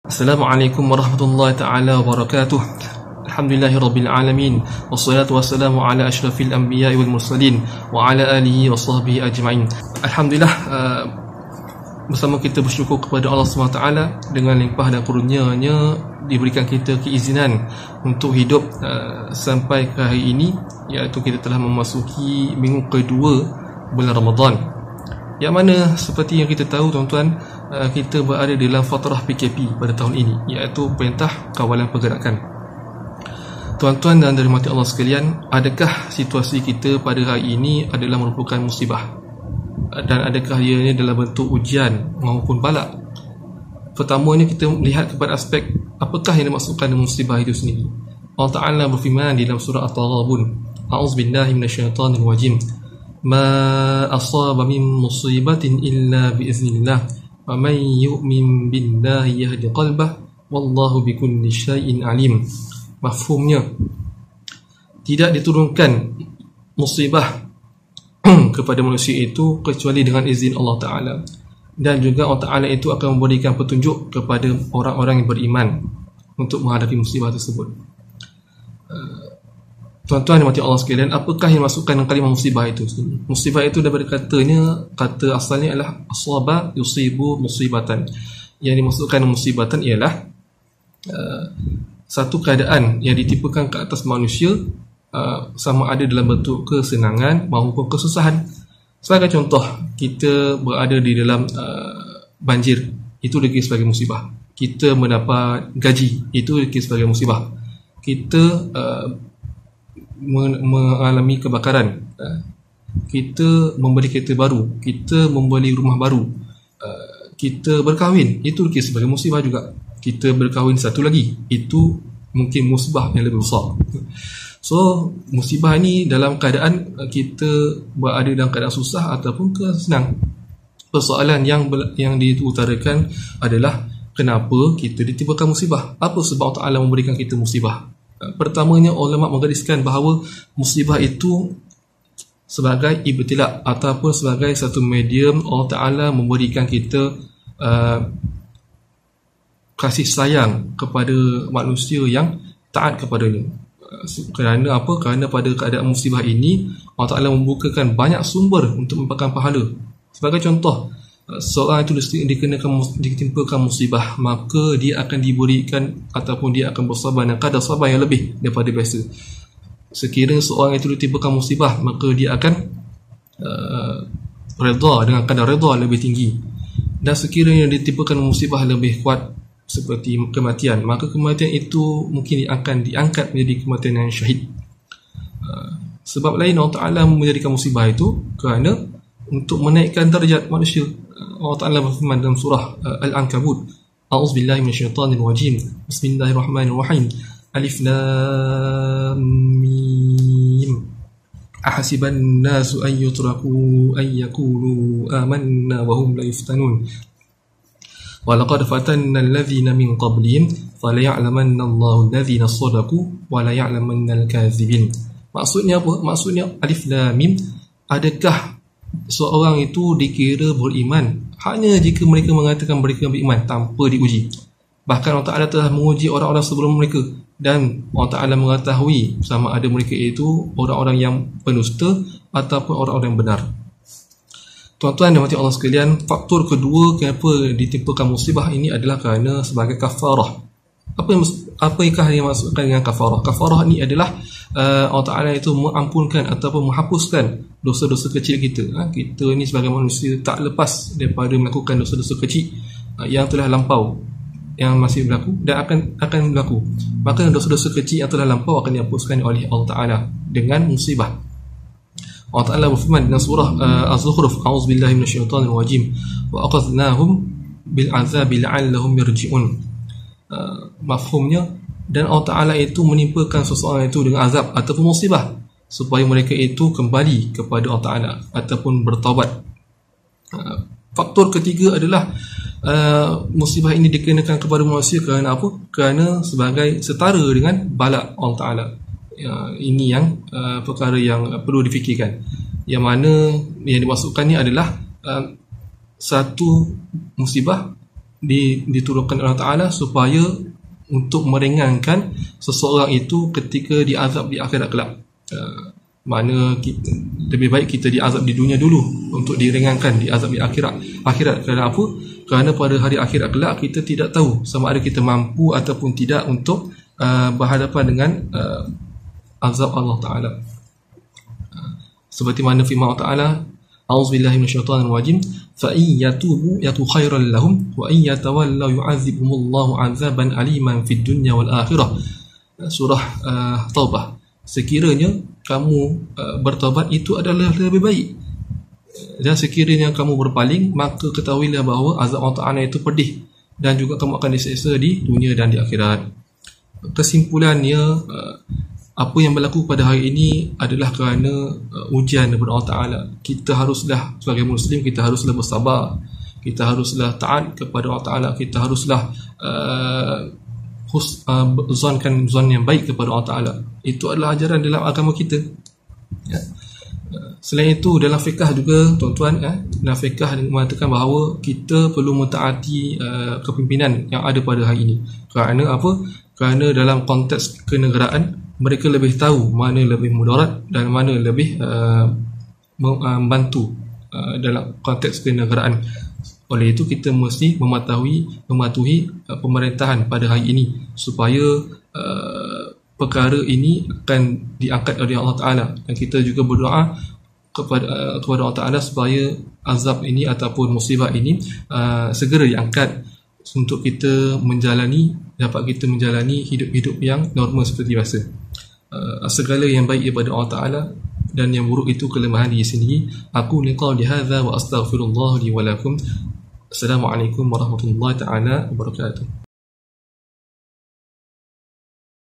Assalamualaikum warahmatullahi ta'ala wabarakatuh. Alhamdulillahirabbil alamin, wassalatu wassalamu ala asyrafil anbiya'i wal mursalin wa ala alihi wa sahbihi ajma'in. Alhamdulillah, bersama kita bersyukur kepada Allah SWT dengan limpah dan kurnia-Nya diberikan kita keizinan untuk hidup sampai ke hari ini, iaitu kita telah memasuki minggu kedua bulan Ramadan, yang mana seperti yang kita tahu tuan-tuan, kita berada dalam fatrah PKP pada tahun ini, iaitu Perintah Kawalan Pergerakan. Tuan-tuan dan dirahmati Allah sekalian, adakah situasi kita pada hari ini adalah merupakan musibah? Dan adakah ianya dalam bentuk ujian maupun balak? Pertamanya kita melihat kepada aspek apakah yang dimaksudkan dengan musibah itu sendiri. Allah Ta'ala berfirman di dalam surah At-Taghabun, A'udzubillahi minasyaitanir rajim, Ma asaba min musibatin illa biiznillah, wa man yu'min billahi yahdi qalbah, wallahu bikulli syai'in alim. Mafhumnya, tidak diturunkan musibah kepada manusia itu kecuali dengan izin Allah Ta'ala, dan juga Allah Ta'ala itu akan memberikan petunjuk kepada orang-orang yang beriman untuk menghadapi musibah tersebut. Tuan-tuan yang mati Allah sekalian, apakah yang dimaksudkan dengan kalimah musibah itu sendiri? Musibah itu daripada kata asalnya adalah asaba yusibu musibatan. Yang dimaksudkan musibatan ialah satu keadaan yang ditimpakan ke atas manusia, sama ada dalam bentuk kesenangan maupun kesusahan. Sebagai contoh, kita berada di dalam banjir, itu dikira sebagai musibah. Kita mendapat gaji, itu dikira sebagai musibah. Kita mengalami kebakaran, kita membeli kereta baru, kita membeli rumah baru, kita berkahwin, itu dikira sebagai musibah juga. Kita berkahwin satu lagi, itu mungkin musibah yang lebih besar. So, musibah ni dalam keadaan kita berada dalam keadaan susah ataupun senang. Persoalan yang diutarakan adalah kenapa kita ditimpakan musibah? Apa sebab Allah Ta'ala memberikan kita musibah? Pertamanya, ulama menggariskan bahawa musibah itu sebagai ibtila ataupun sebagai satu medium Allah Ta'ala memberikan kita kasih sayang kepada manusia yang taat kepadanya. Kerana apa? Kerana pada keadaan musibah ini Allah Ta'ala membukakan banyak sumber untuk mendapatkan pahala. Sebagai contoh, seorang itu ditimpakan musibah, maka dia akan diberikan ataupun dia akan bersabar dan kadar sabar yang lebih daripada biasa. Sekiranya seorang itu ditimpakan musibah, maka dia akan redha dengan kadar redha lebih tinggi. Dan sekiranya ditimpakan musibah lebih kuat seperti kematian, maka kematian itu mungkin akan diangkat menjadi kematian yang syahid. Sebab lain Allah Ta'ala menjadikan musibah itu kerana untuk menaikkan darjat manusia. Allah Ta'ala berfirman dalam surah Al-Ankabut, A'udzubillahi minasyaitanir rajim, Bismillahirrahmanirrahim, Alif Lam Mim, Ahasiban nasu an yutraku an yaqulu amanna wa hum la yuftanun, Walaqad fatanna alladhina min qablihim falaya'lamanna Allahu alladhina shadaqu wa la ya'lamanna al-kadzibin. Maksudnya apa? Maksudnya Alif Lam Mim, adakah seorang itu dikira beriman hanya jika mereka mengatakan mereka beriman tanpa diuji? Bahkan Allah Ta'ala telah menguji orang-orang sebelum mereka, dan Allah Ta'ala mengetahui sama ada mereka itu orang-orang yang pendusta ataupun orang-orang yang benar. Tuan-tuan dan mati Allah sekalian, faktor kedua kenapa ditimpakan musibah ini adalah kerana sebagai kafarah. Apakah yang dimaksudkan dengan kafarah? Kafarah ini adalah Allah Ta'ala itu mengampunkan ataupun menghapuskan dosa-dosa kecil kita. Kita ni sebagai manusia tak lepas daripada melakukan dosa-dosa kecil yang telah lampau, yang masih berlaku dan akan berlaku. Maka dosa-dosa kecil yang telah lampau akan dihapuskan oleh Allah Ta'ala dengan musibah. Allah Ta'ala berfirman dalam surah Az-Zukhruf, A'udzubillahi minasyaitanir rajim, wa aqadnahum bil azabi la'allahum yarji'un. Mafhumnya, dan Allah Ta'ala itu menimpakan seseorang itu dengan azab ataupun musibah supaya mereka itu kembali kepada Allah Ta'ala ataupun bertaubat. Faktor ketiga adalah musibah ini dikenakan kepada manusia kerana apa? Kerana sebagai setara dengan balak Allah Ta'ala. Ini yang perkara yang perlu difikirkan, yang mana yang dimasukkan ni adalah satu musibah diturunkan Allah Ta'ala supaya untuk meringankan seseorang itu ketika diazab di akhirat kelak. Mana lebih baik kita diazab di dunia dulu untuk diringankan diazab di akhirat. Kerana apa? Kerana pada hari akhirat kelak kita tidak tahu sama ada kita mampu ataupun tidak untuk berhadapan dengan azab Allah Ta'ala. Seperti mana firman Allah Ta'ala, A'udzubillahi minasyaitonirrajim, fa in yatubu yatu khairan lahum wa in yatawallaw yu'adzibhumullahu 'adzaban aliman fid dunya wal akhirah. Surah Taubah. Sekiranya kamu bertaubat itu adalah lebih baik, dan sekiranya kamu berpaling, maka ketahuilah bahawa azab Allah Ta'ala itu pedih dan juga kamu akan diseksa di dunia dan di akhirat. Kesimpulannya, apa yang berlaku pada hari ini adalah kerana ujian daripada Allah Ta'ala. Kita haruslah, sebagai Muslim, kita haruslah bersabar, kita haruslah taat kepada Allah Ta'ala, kita haruslah zonkan zon yang baik kepada Allah Ta'ala. Itu adalah ajaran dalam agama kita. Ya. Selain itu, dalam fiqh juga, tuan-tuan, dalam fiqh mengatakan bahawa kita perlu mentaati kepimpinan yang ada pada hari ini. Kerana apa? Kerana dalam konteks kenegaraan, mereka lebih tahu mana lebih mudarat dan mana lebih membantu dalam konteks kenegaraan. Oleh itu kita mesti mematuhi pemerintahan pada hari ini supaya perkara ini akan diangkat oleh Allah Ta'ala, dan kita juga berdoa kepada Allah Ta'ala supaya azab ini ataupun musibah ini segera diangkat untuk kita dapat kita menjalani hidup-hidup yang normal seperti biasa. Segala yang baik daripada Allah Ta'ala dan yang buruk itu kelemahan diri sendiri. Aku liqauli hadza wa astaghfirullah li wa lakum. Assalamualaikum warahmatullahi taala wabarakatuh.